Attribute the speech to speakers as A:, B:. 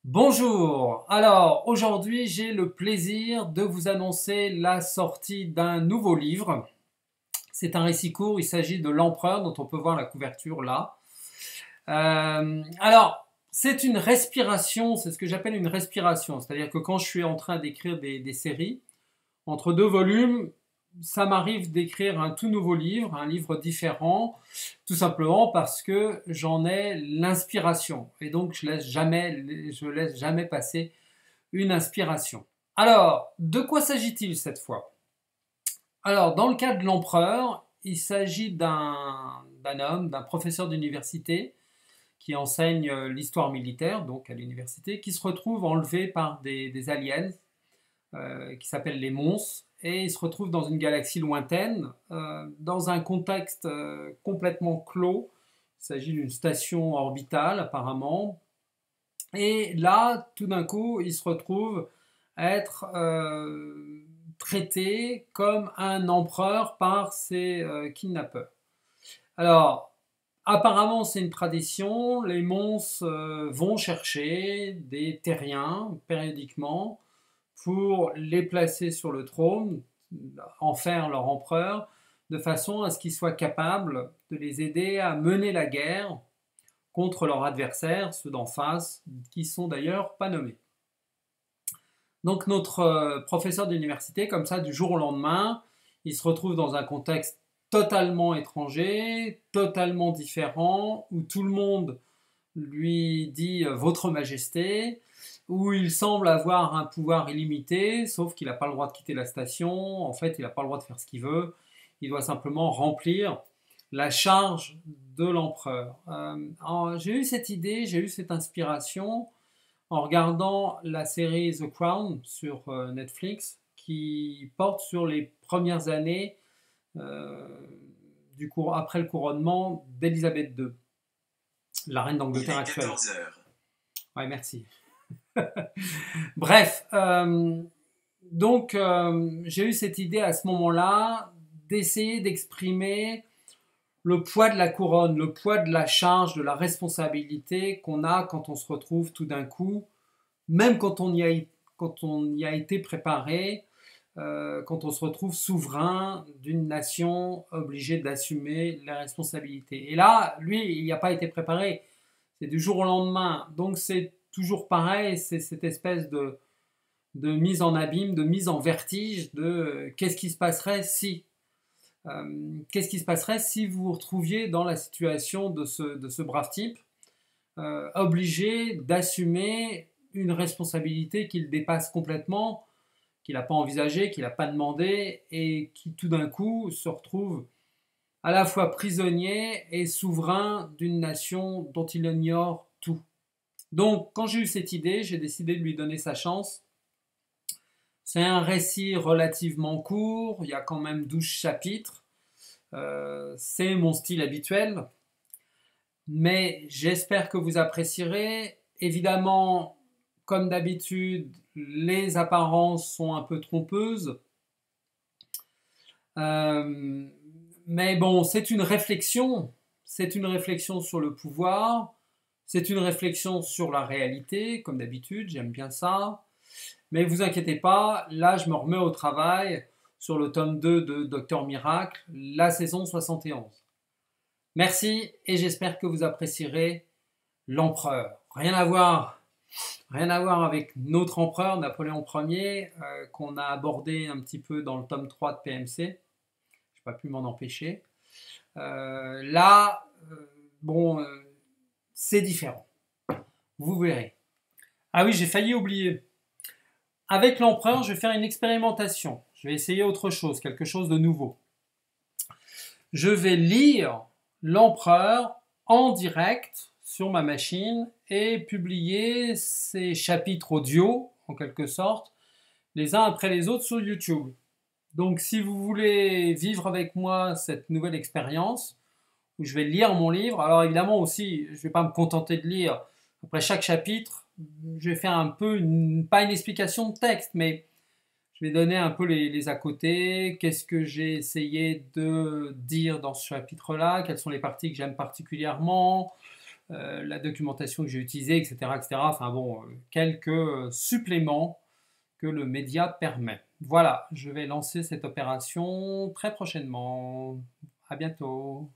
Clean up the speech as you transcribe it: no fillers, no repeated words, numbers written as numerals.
A: Bonjour, alors aujourd'hui j'ai le plaisir de vous annoncer la sortie d'un nouveau livre. C'est un récit court, il s'agit de L'Empereur dont on peut voir la couverture là. Alors c'est une respiration, c'est ce que j'appelle une respiration, c'est-à-dire que quand je suis en train d'écrire des séries, entre deux volumes, ça m'arrive d'écrire un tout nouveau livre, un livre différent, tout simplement parce que j'en ai l'inspiration. Et donc, je laisse jamais passer une inspiration. Alors, de quoi s'agit-il cette fois? Alors, dans le cas de l'empereur, il s'agit d'un homme, d'un professeur d'université qui enseigne l'histoire militaire, donc à l'université, qui se retrouve enlevé par des aliens qui s'appellent les Mons, et il se retrouve dans une galaxie lointaine, dans un contexte complètement clos. Il s'agit d'une station orbitale apparemment. Et là, tout d'un coup, il se retrouve à être traité comme un empereur par ses kidnappeurs. Alors, apparemment, c'est une tradition. Les monstres vont chercher des terriens périodiquement pour les placer sur le trône, en faire leur empereur, de façon à ce qu'ils soient capables de les aider à mener la guerre contre leurs adversaires, ceux d'en face, qui sont d'ailleurs pas nommés. Donc notre professeur d'université, comme ça, du jour au lendemain, il se retrouve dans un contexte totalement étranger, totalement différent, où tout le monde lui dit Votre Majesté, où il semble avoir un pouvoir illimité, sauf qu'il n'a pas le droit de quitter la station, en fait il n'a pas le droit de faire ce qu'il veut, il doit simplement remplir la charge de l'empereur. J'ai eu cette idée, j'ai eu cette inspiration en regardant la série The Crown sur Netflix, qui porte sur les premières années euh, après le couronnement d'Élisabeth II, la reine d'Angleterre actuelle. 14 heures. Ouais, merci. Bref, j'ai eu cette idée à ce moment-là d'essayer d'exprimer le poids de la couronne, le poids de la charge, de la responsabilité qu'on a quand on se retrouve tout d'un coup, même quand on y a été préparé, quand on se retrouve souverain d'une nation obligée d'assumer les responsabilités. Et là, lui, il n'y a pas été préparé. C'est du jour au lendemain. Donc c'est toujours pareil, c'est cette espèce de mise en abîme, de mise en vertige, de qu'est-ce qui se passerait si qu'est-ce qui se passerait si vous vous retrouviez dans la situation de ce brave type, obligé d'assumer une responsabilité qu'il dépasse complètement, qu'il n'a pas envisagée, qu'il n'a pas demandé, et qui tout d'un coup se retrouve à la fois prisonnier et souverain d'une nation dont il ignore tout. Donc, quand j'ai eu cette idée, j'ai décidé de lui donner sa chance. C'est un récit relativement court, il y a quand même 12 chapitres. C'est mon style habituel, mais j'espère que vous apprécierez. Évidemment, comme d'habitude, les apparences sont un peu trompeuses. Mais bon, c'est une réflexion sur le pouvoir, c'est une réflexion sur la réalité, comme d'habitude, j'aime bien ça. Mais vous inquiétez pas, là je me remets au travail sur le tome 2 de Docteur Miracle, la saison 71. Merci et j'espère que vous apprécierez l'empereur. Rien à voir avec notre empereur, Napoléon Ier, qu'on a abordé un petit peu dans le tome 3 de PMC. Je n'ai pas pu m'en empêcher. C'est différent. Vous verrez. Ah oui, j'ai failli oublier. Avec l'empereur, je vais faire une expérimentation. Je vais essayer autre chose, quelque chose de nouveau. Je vais lire l'empereur en direct sur ma machine et publier ces chapitres audio, en quelque sorte, les uns après les autres sur YouTube. Donc si vous voulez vivre avec moi cette nouvelle expérience, où je vais lire mon livre, alors évidemment aussi, je ne vais pas me contenter de lire après chaque chapitre, je vais faire un peu, pas une explication de texte, mais je vais donner un peu les à côté, qu'est-ce que j'ai essayé de dire dans ce chapitre-là, quelles sont les parties que j'aime particulièrement, la documentation que j'ai utilisée, etc., etc. Enfin bon, quelques suppléments que le média permet. Voilà, je vais lancer cette opération très prochainement. À bientôt.